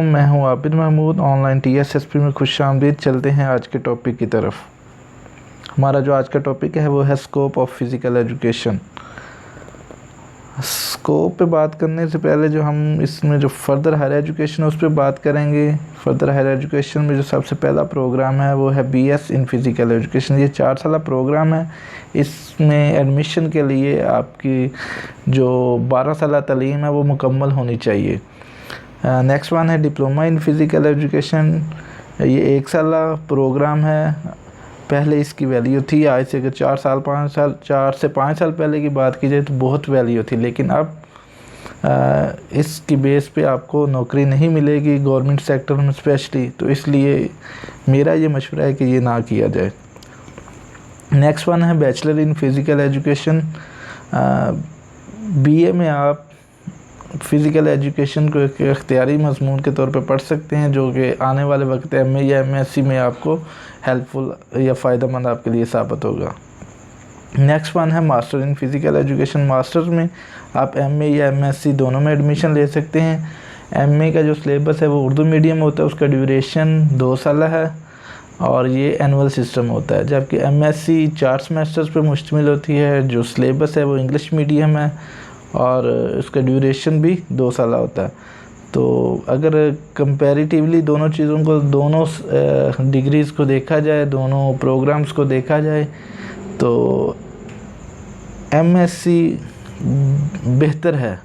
मैं हूं Abid Mahmood. Online TSSP में खुशामदीद। चलते हैं आज के टॉपिक की तरफ। हमारा जो आज का टॉपिक है वो है scope of physical education. Scope पे बात करने से पहले जो हम इसमें जो फर्दर हायर एजुकेशन है उस पर बात करेंगे। फर्दर हायर एजुकेशन में जो सबसे पहला प्रोग्राम है वो है BS इन फ़िज़िकल एजुकेशन। ये 4 साल प्रोग्राम है। इसमें एडमिशन के लिए आपकी जो 12 साल तालीम है वो मुकम्मल होनी चाहिए। नेक्स्ट वन है डिप्लोमा इन फ़िज़िकल एजुकेशन। ये 1 साल प्रोग्राम है। पहले इसकी वैल्यू थी, आज से अगर 4 से 5 साल पहले की बात की जाए तो बहुत वैल्यू थी, लेकिन अब इसकी बेस पे आपको नौकरी नहीं मिलेगी गवर्नमेंट सेक्टर में स्पेशली, तो इसलिए मेरा ये मशवरा है कि ये ना किया जाए। नेक्स्ट वन है bachelor in physical education. BA में आप फ़िज़िकल एजुकेशन को एक इख्तियारी मज़मून के तौर पे पढ़ सकते हैं, जो कि आने वाले वक्त MA या MSc में आपको हेल्पफुल या फ़ायदेमंद आपके लिए साबित होगा। नेक्स्ट वन है master in physical education. Master में आप MA या MSc दोनों में एडमिशन ले सकते हैं। MA का जो सिलेबस है वो उर्दू मीडियम होता है, उसका ड्यूरेशन 2 साल है और ये एनुअल सिस्टम होता है, जबकि MSc 4 सेमेस्टर्स पर मुश्तमिल होती है। जो सिलेबस है वो इंग्लिश मीडियम है और उसका ड्यूरेशन भी 2 साल होता है। तो अगर कंपैरेटिवली दोनों चीज़ों को, दोनों डिग्रीज़ को देखा जाए, दोनों प्रोग्राम्स को देखा जाए, तो MSc बेहतर है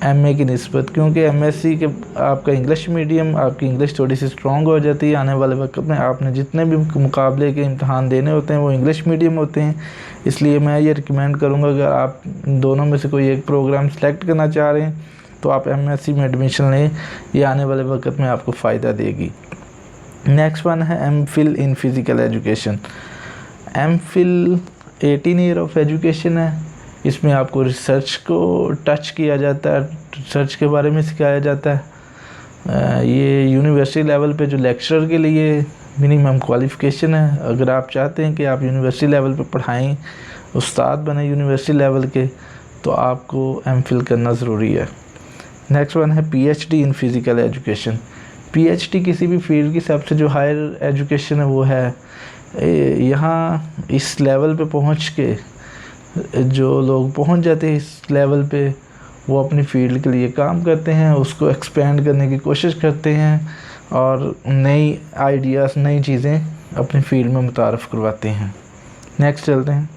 MA की निस्बत, क्योंकि MSc के आपका इंग्लिश मीडियम, आपकी इंग्लिश थोड़ी सी स्ट्रॉन्ग हो जाती है। आने वाले वक्त में आपने जितने भी मुकाबले के इम्तहान देने होते हैं वो इंग्लिश मीडियम होते हैं। इसलिए मैं ये रिकमेंड करूँगा, अगर आप दोनों में से कोई एक प्रोग्राम सेलेक्ट करना चाह रहे हैं तो आप MSc में एडमिशन लें, ये आने वाले वक्त में आपको फ़ायदा देगी। नेक्स्ट वन है MPhil in physical education. MPhil 18 year of education है। इसमें आपको रिसर्च को टच किया जाता है, रिसर्च के बारे में सिखाया जाता है। ये यूनिवर्सिटी लेवल पे जो लेक्चरर के लिए मिनिमम क्वालिफ़िकेशन है। अगर आप चाहते हैं कि आप यूनिवर्सिटी लेवल पे पढ़ाएं, उस्ताद बने यूनिवर्सिटी लेवल के, तो आपको MPhil करना ज़रूरी है। नेक्स्ट वन है PhD इन फ़िज़िकल एजुकेशन। PhD किसी भी फील्ड की सबसे जो हायर एजुकेशन है वो है। यहाँ इस लेवल पे पहुँच के जो लोग पहुँच जाते हैं इस लेवल पे, वो अपनी फ़ील्ड के लिए काम करते हैं, उसको एक्सपेंड करने की कोशिश करते हैं और नई आइडियाज़, नई चीज़ें अपनी फ़ील्ड में मुतारफ़ करवाते हैं। नेक्स्ट चलते हैं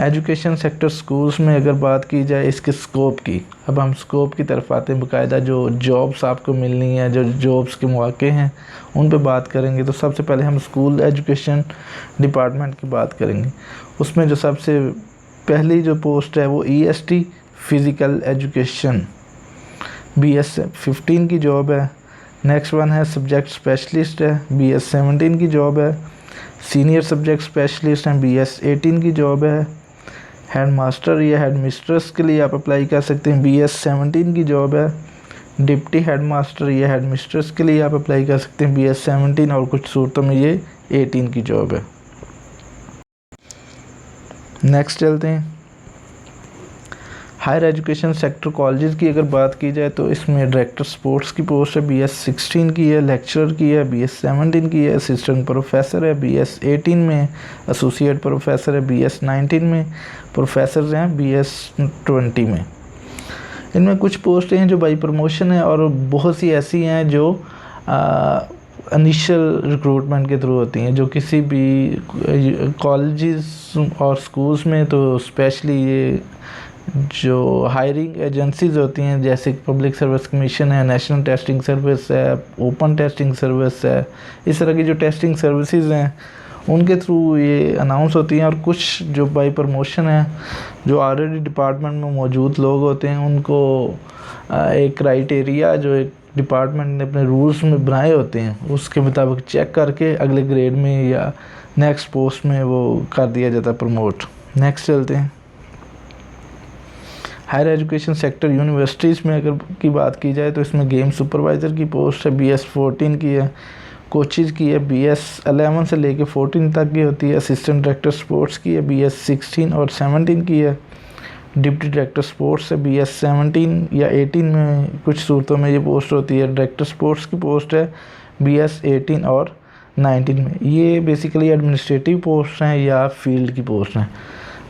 एजुकेशन सेक्टर। स्कूल्स में अगर बात की जाए इसके स्कोप की, अब हम स्कोप की तरफ आते हैं। बाकायदा जो जॉब्स आपको मिलनी है, जो जॉब्स के मौके हैं, उन पे बात करेंगे। तो सबसे पहले हम स्कूल एजुकेशन डिपार्टमेंट की बात करेंगे। उसमें जो सबसे पहली जो पोस्ट है वो EST फ़िज़िकल एजुकेशन BS 15 की जॉब है। नेक्स्ट वन है सब्जेक्ट स्पेशलिस्ट है, BS 17 की जॉब है। सीनियर सब्जेक्ट स्पेशलिस्ट हैं, BS 18 की जॉब है। हेड मास्टर या हेड मिस्ट्रेस के लिए आप अप्लाई कर सकते हैं, BS 17 की जॉब है। डिप्टी हेड मास्टर या हेड मिस्ट्रेस के लिए आप अप्लाई कर सकते हैं, BS 17, और कुछ सूरतों में ये 18 की जॉब है। नेक्स्ट चलते हैं हायर एजुकेशन सेक्टर कॉलेजेस की अगर बात की जाए तो इसमें डायरेक्टर स्पोर्ट्स की पोस्ट है, BS 16 की है। लेक्चरर की है, BS 17 की है। असिस्टेंट प्रोफेसर है, BS 18 में। एसोसिएट प्रोफेसर है, BS 19 में। प्रोफेसर हैं BS 20 में। इनमें कुछ पोस्टें हैं जो बाई प्रमोशन है और बहुत सी ऐसी हैं जो इनिशियल रिक्रूटमेंट के थ्रू होती हैं, जो किसी भी कॉलेजेस और स्कूल्स में, तो स्पेशली ये जो हायरिंग एजेंसीज़ होती हैं, जैसे पब्लिक सर्विस कमीशन है, नेशनल टेस्टिंग सर्विस है, ओपन टेस्टिंग सर्विस है, इस तरह की जो टेस्टिंग सर्विसेज हैं उनके थ्रू ये अनाउंस होती हैं। और कुछ जो बाई प्रमोशन है, जो ऑलरेडी डिपार्टमेंट में मौजूद लोग होते हैं, उनको एक क्राइटेरिया जो एक डिपार्टमेंट ने अपने रूल्स में बनाए होते हैं उसके मुताबिक चेक करके अगले ग्रेड में या नेक्स्ट पोस्ट में वो कर दिया जाता है प्रमोट। नेक्स्ट चलते हैं हायर एजुकेशन सेक्टर यूनिवर्सिटीज़ में अगर की बात की जाए तो इसमें गेम सुपरवाइज़र की पोस्ट है, BS 14 की है। कोचेज़ की है, BS 11 से लेके 14 तक की होती है। असिस्टेंट डायरेक्टर स्पोर्ट्स की है, BS 16 और 17 की है। डिप्टी डायरेक्टर स्पोर्ट्स है BS 17 या 18 में, कुछ सूरतों में ये पोस्ट होती है। डायरेक्टर स्पोर्ट्स की पोस्ट है BS 18 और 19 में। ये बेसिकली एडमिनिस्ट्रेटिव पोस्ट हैं या फील्ड की पोस्ट हैं।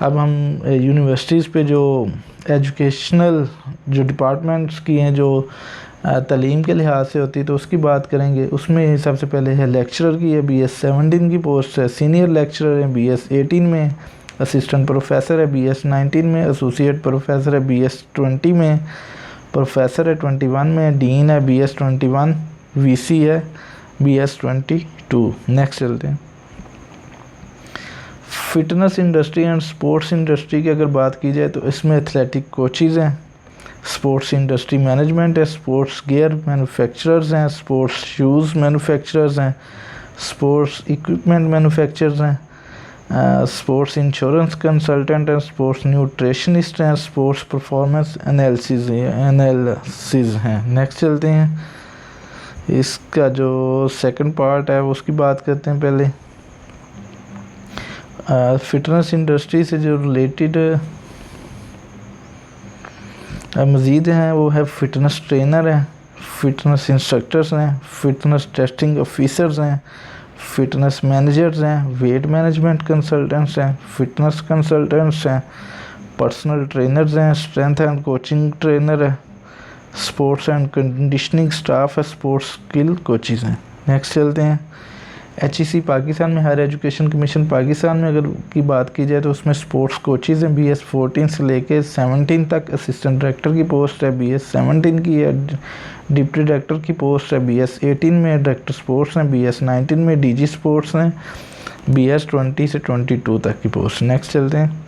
अब हम यूनिवर्सिटीज़ पे जो एजुकेशनल जो डिपार्टमेंट्स की हैं, जो तालीम के लिहाज से होती है, तो उसकी बात करेंगे। उसमें सबसे पहले है लेक्चरर की है, BS 17 की पोस्ट है। सीनियर लेक्चरर है BS 18 में। असिस्टेंट प्रोफेसर है BS 19 में। एसोसिएट प्रोफेसर है BS 20 में। प्रोफेसर है 21 में। डीन है BS 21। VC है BS 22। नेक्स्ट चलते हैं। Fitness industry and sports industry की अगर बात की जाए तो इसमें एथलेटिक कोचेज़ हैं, स्पोर्ट्स इंडस्ट्री मैनेजमेंट है, स्पोर्ट्स गियर मैन्युफैक्चरर्स हैं, स्पोर्ट्स शूज़ मैन्युफैक्चरर्स हैं, स्पोर्ट्स इक्विपमेंट मैन्युफैक्चरर्स हैं, स्पोर्ट्स इंश्योरेंस कंसल्टेंट हैं, स्पोर्ट्स न्यूट्रिशनिस्ट हैं, स्पोर्ट्स परफॉर्मेंस एनालिसिस हैं। नेक्स्ट चलते हैं। इसका जो सेकंड पार्ट है उसकी बात करते हैं पहले। फिटनेस इंडस्ट्री से जो रिलेटेड मज़ीद हैं वो है फिटनेस ट्रेनर हैं, फिटनेस इंस्ट्रक्टर्स हैं, फिटनेस टेस्टिंग ऑफिसर्स हैं, फिटनेस मैनेजर्स हैं, वेट मैनेजमेंट कंसल्टेंट्स हैं, फिटनेस कंसल्टेंट्स हैं, पर्सनल ट्रेनर्स हैं, स्ट्रेंथ एंड कोचिंग ट्रेनर है, स्पोर्ट्स एंड कंडीशनिंग स्टाफ है, स्पोर्ट्स स्किल कोचेज़ हैं। नेक्स्ट चलते हैं। HEC पाकिस्तान में, हायर एजुकेशन कमीशन पाकिस्तान में अगर की बात की जाए तो उसमें स्पोर्ट्स कोचेज़ हैं BS 14 से लेके 17 तक। असिस्टेंट डायरेक्टर की पोस्ट है BS 17 की है। डिप्टी डायरेक्टर की पोस्ट है BS 18 में। डायरेक्टर स्पोर्ट्स हैं BS 19 में। DG स्पोर्ट्स हैं BS 20 से 22 तक की पोस्ट। नेक्स्ट चलते हैं।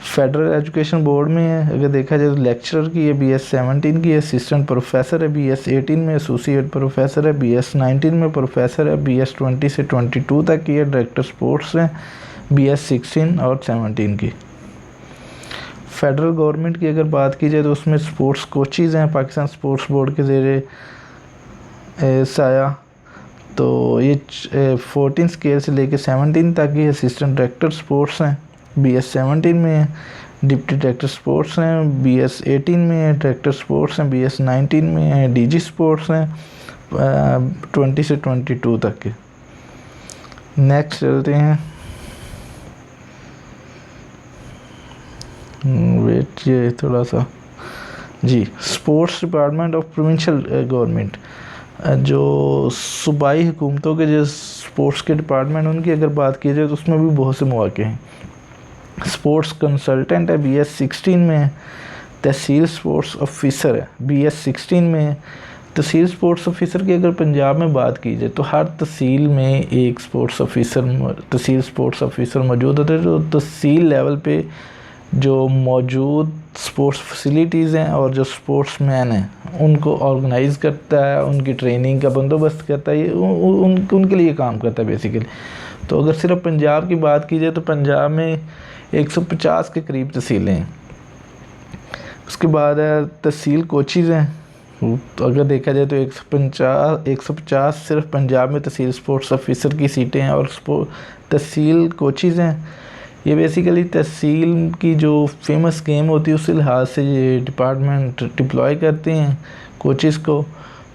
फेडरल एजुकेशन बोर्ड में है अगर देखा जाए तो लेक्चरर की है BS 17 की है। असिस्टेंट प्रोफेसर है BS 18 में। एसोसिएट प्रोफेसर है BS 19 में। प्रोफेसर है BS 20 से 22 तक की है। डायरेक्टर स्पोर्ट्स है BS 16 और 17 की। फेडरल गवर्नमेंट की अगर बात की जाए तो उसमें स्पोर्ट्स कोचेज़ हैं पाकिस्तान स्पोर्ट्स बोर्ड के ज़ेरे साया। तो ये 14 स्केल से लेके 17 तक की असिस्टेंट डायरेक्टर स्पोर्ट्स हैं BS 17 में। डिप्टी डायरेक्टर स्पोर्ट्स हैं BS 18 में। डायरेक्टर स्पोर्ट्स हैं BS 19 में। DG स्पोर्ट्स हैं 20 से 22 तक के। नेक्स्ट चलते हैं। वेट ये थोड़ा सा जी। Sports department of provincial government, जो सूबाई हुकूमतों के जो स्पोर्ट्स के डिपार्टमेंट उनकी अगर बात की जाए तो उसमें भी बहुत से मौके हैं। स्पोर्ट्स कंसल्टेंट है BS 16 में। तहसील स्पोर्ट्स ऑफिसर है BS 16 में। तहसील स्पोर्ट्स ऑफिसर की अगर पंजाब में बात की जाए तो हर तहसील में एक तहसील स्पोर्ट्स ऑफिसर मौजूद होते हैं, जो तहसील लेवल पे जो मौजूद स्पोर्ट्स फैसिलिटीज़ हैं और जो स्पोर्ट्स मैन हैं उनको ऑर्गेनाइज़ करता है, उनकी ट्रेनिंग का बंदोबस्त करता है, ये उनके लिए काम करता है बेसिकली। तो अगर सिर्फ पंजाब की बात की जाए तो पंजाब में 150 के करीब तहसीलें हैं। उसके बाद है तहसील कोचेज़ हैं। तो अगर देखा जाए तो 150 सिर्फ पंजाब में तहसील स्पोर्ट्स ऑफिसर की सीटें हैं और तहसील कोचेज़ हैं। ये बेसिकली तहसील की जो फेमस गेम होती है उस लिहाज से ये डिपार्टमेंट डिप्लॉय करते हैं कोचेज़ को।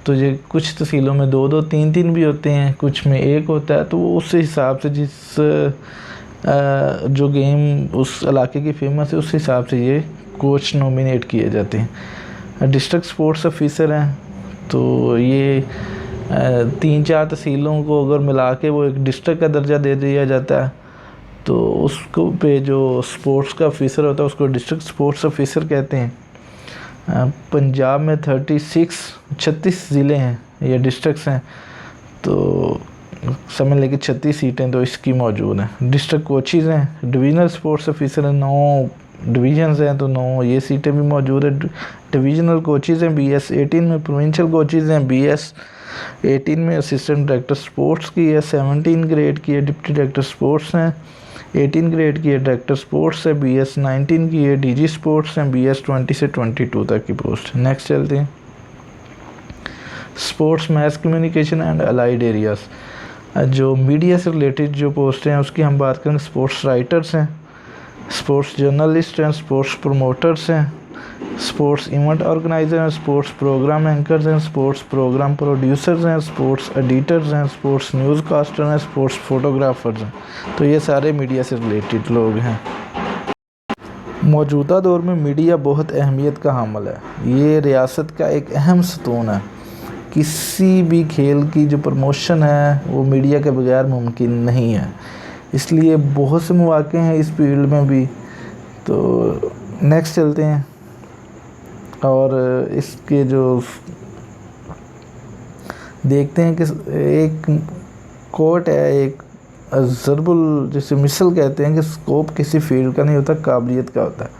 तो ये कुछ तहसीलों में 2-2 3-3 भी होते हैं, कुछ में 1 होता है। तो उस हिसाब से जिस जो गेम उस इलाके की फेमस है उस हिसाब से ये कोच नॉमिनेट किए जाते हैं। डिस्ट्रिक्ट स्पोर्ट्स ऑफिसर हैं, तो ये 3-4 तहसीलों को अगर मिला के वो एक डिस्ट्रिक्ट का दर्जा दे दिया जाता है, तो उसको पे जो स्पोर्ट्स का ऑफिसर होता है उसको डिस्ट्रिक्ट स्पोर्ट्स ऑफिसर कहते हैं। पंजाब में 36 ज़िले हैं या डिस्ट्रिक्ट्स हैं, तो समझ लें कि 36 सीटें तो इसकी मौजूद हैं। डिस्ट्रिक्ट कोचेज़ हैं, डिवीज़नल स्पोर्ट्स ऑफिसर हैं, 9 डिवीज़न्स हैं तो 9 ये सीटें भी मौजूद हैं। डिवीज़नल कोचेज़ हैं BS 18 में। प्रोविंशियल कोचेज़ हैं BS 18 में। असिस्टेंट डायरेक्टर स्पोर्ट्स की है 17 ग्रेड की है। डिप्टी डायरेक्टर स्पोर्ट्स हैं 18 ग्रेड की है। डायरेक्टर स्पोर्ट्स है BS 19 की है। DG स्पोर्ट्स हैं BS 20 से 22 तक की पोस्ट। नेक्स्ट चलते हैं। Sports mess communication and allied areas, जो मीडिया से रिलेटेड जो पोस्ट हैं उसकी हम बात करें। स्पोर्ट्स राइटर्स हैं, स्पोर्ट्स जर्नलिस्ट हैं, स्पोर्ट्स प्रमोटर्स हैं, स्पोर्ट्स इवेंट ऑर्गेनाइजर हैं, स्पोर्ट्स प्रोग्राम एंकर्स हैं, स्पोर्ट्स प्रोग्राम प्रोड्यूसर्स हैं, स्पोर्ट्स एडिटर्स हैं, स्पोर्ट्स न्यूज़ कास्टर हैं, स्पोर्ट्स फोटोग्राफर्स हैं। तो ये सारे मीडिया से रिलेटेड लोग हैं। मौजूदा दौर में मीडिया बहुत अहमियत का हामिल है। ये रियासत का एक अहम सतून है। किसी भी खेल की जो प्रमोशन है वो मीडिया के बगैर मुमकिन नहीं है। इसलिए बहुत से मौक़े हैं इस फील्ड में भी। तो नेक्स्ट चलते हैं और इसके जो देखते हैं कि एक कोट है, एक ज़रबुल जिसे मिसल कहते हैं कि स्कोप किसी फील्ड का नहीं होता, काबिलियत का होता है।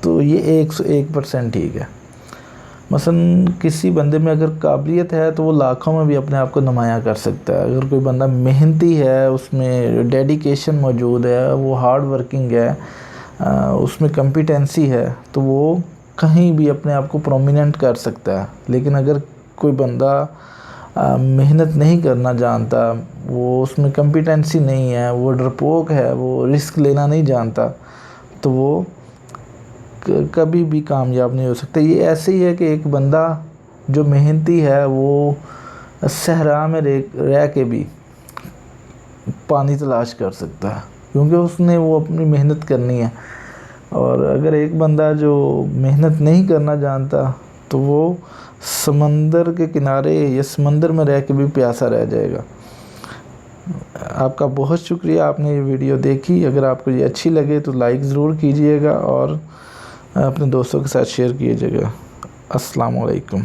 तो ये 101% ठीक है। मसलन किसी बंदे में अगर काबिलियत है तो वो लाखों में भी अपने आप को नुमायाँ कर सकता है। अगर कोई बंदा मेहनती है, उसमें डेडिकेशन मौजूद है, वो हार्ड वर्किंग है, उसमें कॉम्पिटेंसी है, तो वो कहीं भी अपने आप को प्रोमिनेंट कर सकता है। लेकिन अगर कोई बंदा मेहनत नहीं करना जानता, वो उसमें कॉम्पिटेंसी नहीं है, वो डरपोक है, वो रिस्क लेना नहीं जानता, तो वो कभी भी कामयाब नहीं हो सकता। ये ऐसे ही है कि एक बंदा जो मेहनती है वो सहरा में रह के भी पानी तलाश कर सकता है, क्योंकि उसने वो अपनी मेहनत करनी है। और अगर एक बंदा जो मेहनत नहीं करना जानता तो वो समंदर के किनारे या समंदर में रह के भी प्यासा रह जाएगा। आपका बहुत शुक्रिया, आपने ये वीडियो देखी। अगर आपको ये अच्छी लगे तो लाइक ज़रूर कीजिएगा और अपने दोस्तों के साथ शेयर कीजिएगा। अस्सलाम वालेकुम।